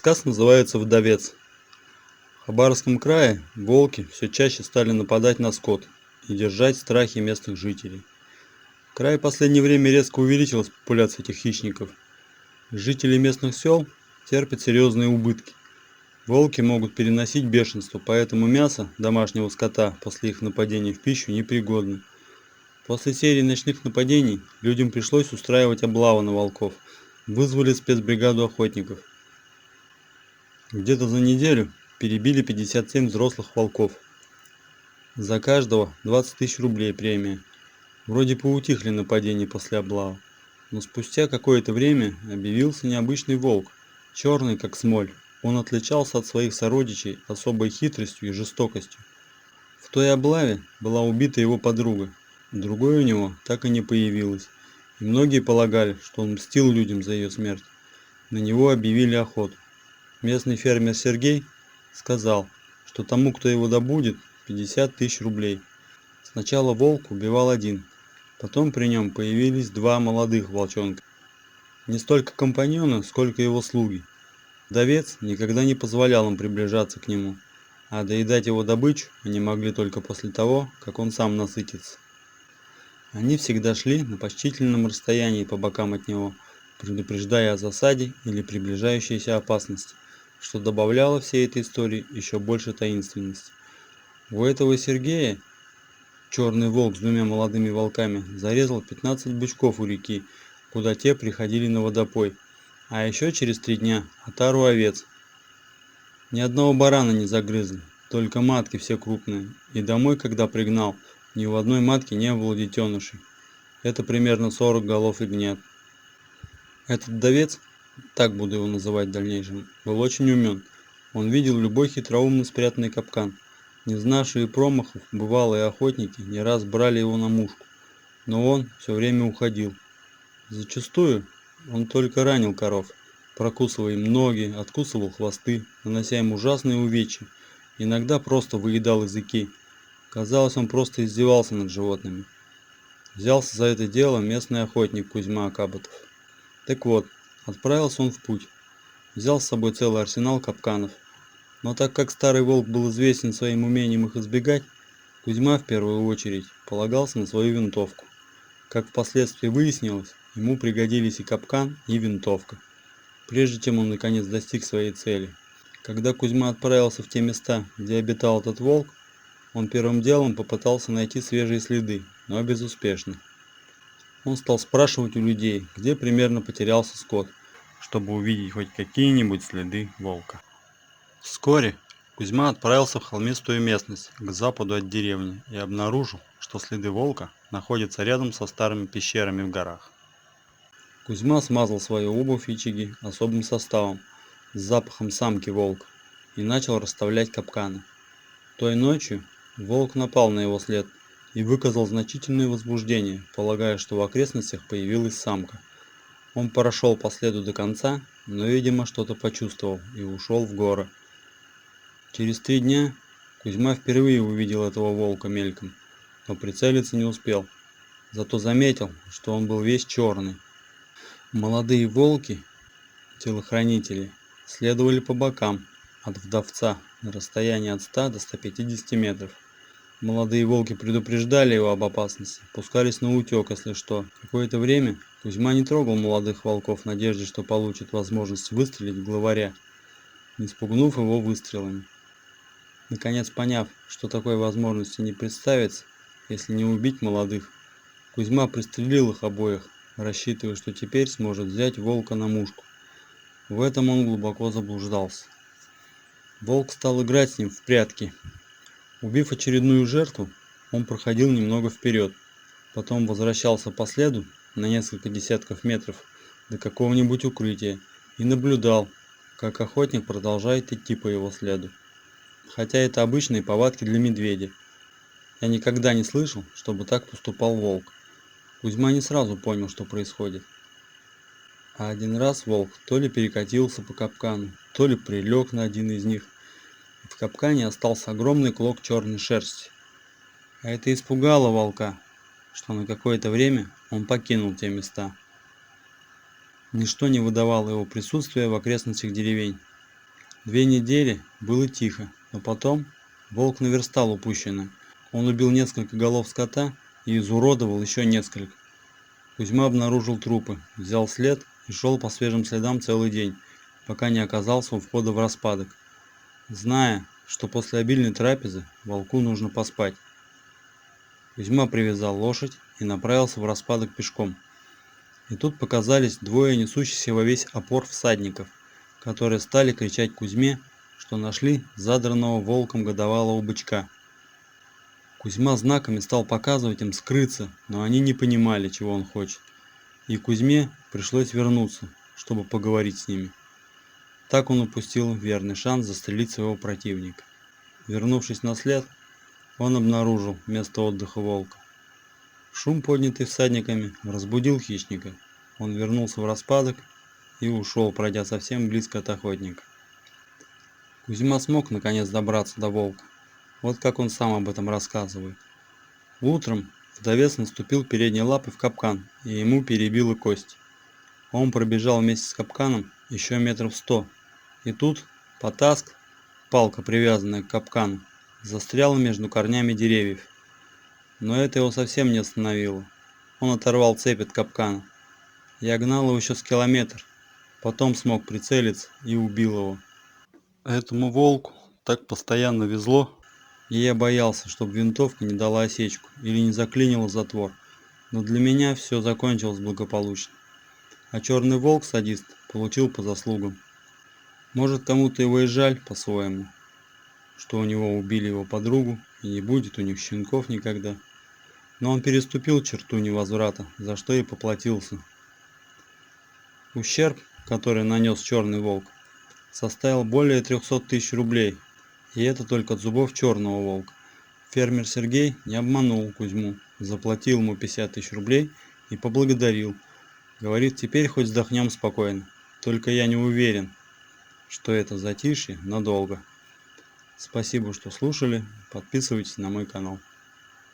Рассказ называется «Вдовец». В Хабаровском крае волки все чаще стали нападать на скот и держать в страхе местных жителей. В крае в последнее время резко увеличилась популяция этих хищников. Жители местных сел терпят серьезные убытки. Волки могут переносить бешенство, поэтому мясо домашнего скота после их нападений в пищу непригодно. После серии ночных нападений людям пришлось устраивать облавы на волков. Вызвали спецбригаду охотников. Где-то за неделю перебили 57 взрослых волков. За каждого 20 тысяч рублей премия. Вроде поутихли нападения после облавы, но спустя какое-то время объявился необычный волк, черный как смоль. Он отличался от своих сородичей особой хитростью и жестокостью. В той облаве была убита его подруга, другой у него так и не появилось, и многие полагали, что он мстил людям за ее смерть. На него объявили охоту. Местный фермер Сергей сказал, что тому, кто его добудет, 50 тысяч рублей. Сначала волк убивал один, потом при нем появились два молодых волчонка. Не столько компаньоны, сколько его слуги. Вдовец никогда не позволял им приближаться к нему, а доедать его добычу они могли только после того, как он сам насытится. Они всегда шли на почтительном расстоянии по бокам от него, предупреждая о засаде или приближающейся опасности, что добавляло всей этой истории еще больше таинственности. У этого Сергея черный волк с двумя молодыми волками зарезал 15 бычков у реки, куда те приходили на водопой, а еще через 3 дня отару овец. Ни одного барана не загрызли, только матки все крупные, и домой, когда пригнал, ни у одной матки не было детенышей. Это примерно 40 голов ягнят. Этот вдовец, так буду его называть в дальнейшем, был очень умен. Он видел любой хитроумно спрятанный капкан. Не знавшие промахов, бывалые охотники не раз брали его на мушку, но он все время уходил. Зачастую он только ранил коров, прокусывая им ноги, откусывал хвосты, нанося им ужасные увечья, иногда просто выедал языки. Казалось, он просто издевался над животными. Взялся за это дело местный охотник Кузьма Акаботов. Так вот, отправился он в путь. Взял с собой целый арсенал капканов. Но так как старый волк был известен своим умением их избегать, Кузьма в первую очередь полагался на свою винтовку. Как впоследствии выяснилось, ему пригодились и капкан, и винтовка, прежде чем он наконец достиг своей цели. Когда Кузьма отправился в те места, где обитал этот волк, он первым делом попытался найти свежие следы, но безуспешно. Он стал спрашивать у людей, где примерно потерялся скот, чтобы увидеть хоть какие-нибудь следы волка. Вскоре Кузьма отправился в холмистую местность к западу от деревни и обнаружил, что следы волка находятся рядом со старыми пещерами в горах. Кузьма смазал свою обувь и чаги особым составом с запахом самки волка и начал расставлять капканы. Той ночью волк напал на его след и выказал значительное возбуждение, полагая, что в окрестностях появилась самка. Он прошел по следу до конца, но, видимо, что-то почувствовал и ушел в горы. Через 3 дня Кузьма впервые увидел этого волка мельком, но прицелиться не успел. Зато заметил, что он был весь черный. Молодые волки, телохранители, следовали по бокам от вдовца на расстоянии от 100 до 150 метров. Молодые волки предупреждали его об опасности, пускались на утек, если что. Какое-то время Кузьма не трогал молодых волков в надежде, что получит возможность выстрелить в главаря, не спугнув его выстрелами. Наконец, поняв, что такой возможности не представится, если не убить молодых, Кузьма пристрелил их обоих, рассчитывая, что теперь сможет взять волка на мушку. В этом он глубоко заблуждался. Волк стал играть с ним в прятки. Убив очередную жертву, он проходил немного вперед, потом возвращался по следу на несколько десятков метров до какого-нибудь укрытия и наблюдал, как охотник продолжает идти по его следу. Хотя это обычные повадки для медведя. Я никогда не слышал, чтобы так поступал волк. Кузьма не сразу понял, что происходит. А один раз волк то ли перекатился по капкану, то ли прилег на один из них. В капкане остался огромный клок черной шерсти. А это испугало волка, что на какое-то время он покинул те места. Ничто не выдавало его присутствия в окрестностях деревень. 2 недели было тихо, но потом волк наверстал упущенное. Он убил несколько голов скота и изуродовал еще несколько. Кузьма обнаружил трупы, взял след и шел по свежим следам целый день, пока не оказался у входа в распадок, зная, что после обильной трапезы волку нужно поспать. Кузьма привязал лошадь и направился в распадок пешком. И тут показались двое несущихся во весь опор всадников, которые стали кричать Кузьме, что нашли задранного волком годовалого бычка. Кузьма знаками стал показывать им скрыться, но они не понимали, чего он хочет. И Кузьме пришлось вернуться, чтобы поговорить с ними. Так он упустил верный шанс застрелить своего противника. Вернувшись на след, он обнаружил место отдыха волка. Шум, поднятый всадниками, разбудил хищника. Он вернулся в распадок и ушел, пройдя совсем близко от охотника. Кузьма смог наконец добраться до волка. Вот как он сам об этом рассказывает. Утром вдовец наступил передней лапой в капкан, и ему перебила кость. Он пробежал вместе с капканом еще метров 100, и тут потаск, палка, привязанная к капкану, застряла между корнями деревьев. Но это его совсем не остановило. Он оторвал цепь от капкана. Я гнал его еще с километр, потом смог прицелиться и убил его. Этому волку так постоянно везло, и я боялся, чтобы винтовка не дала осечку или не заклинила затвор. Но для меня все закончилось благополучно. А черный волк, садист, получил по заслугам. Может, кому-то его и жаль по-своему, что у него убили его подругу, и не будет у них щенков никогда. Но он переступил черту невозврата, за что и поплатился. Ущерб, который нанес черный волк, составил более 300 тысяч рублей, и это только от зубов черного волка. Фермер Сергей не обманул Кузьму, заплатил ему 50 тысяч рублей и поблагодарил. Говорит, теперь хоть вздохнем спокойно, только я не уверен, что это затишье надолго. Спасибо, что слушали, подписывайтесь на мой канал.